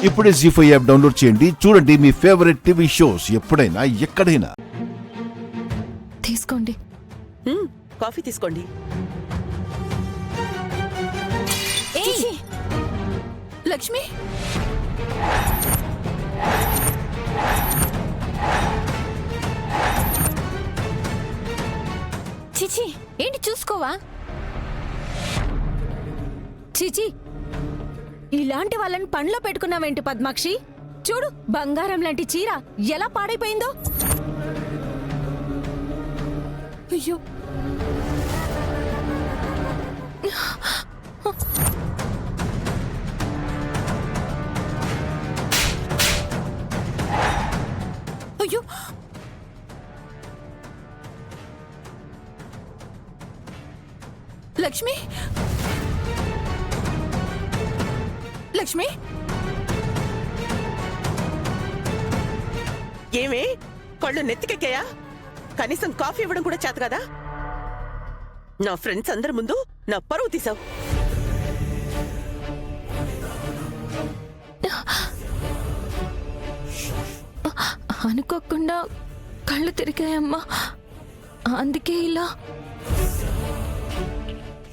ఇప్పుడే జీ5 app download చేయండి. చూడండి మీ ఫేవరెట్ టీవీ షోస్ ఎప్పుడైనా ఎక్కడైనా. తీసుకోండి. కాఫీ తీసుకోండి. లక్ష్మి, చిచి ఏంటి చూసుకోవా? చిచి ఇలాంటి వాళ్ళని పండ్లో పెట్టుకున్నావేంటి పద్మాక్షి? చూడు బంగారం లాంటి చీర ఎలా పాడైపోయిందో. అయ్యో అయ్యో లక్ష్మి, లక్ష్మి ఏమే కళ్ళు నెత్తికెక్కాయా? కనీసం కాఫీ ఇవ్వడం కూడా చేత కదా? నా ఫ్రెండ్స్ అందరి ముందు నా పరువు తీసావు. అనుకోకుండా కళ్ళు తిరిగాయమ్మా, అందుకే ఇలా.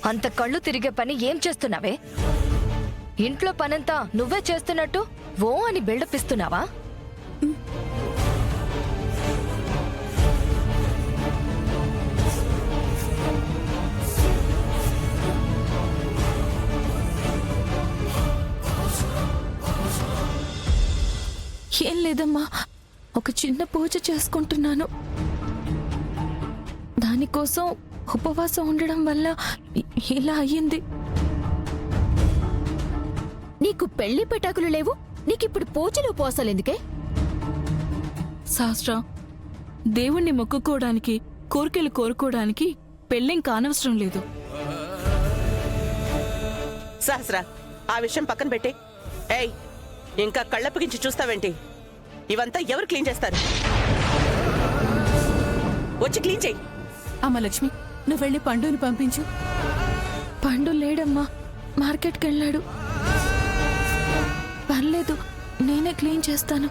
అంత కళ్ళు తిరిగే పని ఏం చేస్తున్నావే? ఇంట్లో పనంతా నువ్వే చేస్తున్నట్టు ఓ అని బిల్డప్ ఇస్తున్నావా? ఏం లేదమ్మా, ఒక చిన్న పూజ చేసుకుంటున్నాను. దానికోసం ఉపవాసం ఉండడం వల్ల ఇలా అయ్యింది. నీకు పెళ్లి పెటాకులు లేవు, నీకిప్పుడు పూజలు ఉపవాసాలు ఎందుకే? శాస్త్ర, దేవుణ్ణి మొక్కుకోవడానికి, కోరికలు కోరుకోవడానికి పెళ్ళేం కానవసరం లేదు. సహస్ర, ఆ విషయం పక్కన పెట్టే. ఏయ్, ఇంకా కళ్ళప్పగించి చూస్తావేంటి? ఇవంతా ఎవరు క్లీన్ చేస్తారు? వచ్చి క్లీన్ చేయి. అమ్మ లక్ష్మి, నువ్వు వెళ్ళి పండుని పంపించు. పండు లేడమ్మా, మార్కెట్కి వెళ్ళాడు. పర్లేదు, నేనే క్లీన్ చేస్తాను.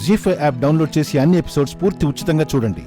జీ5 యాప్ డౌన్లోడ్ చేసి అన్ని ఎపిసోడ్స్ పూర్తి ఉచితంగా చూడండి.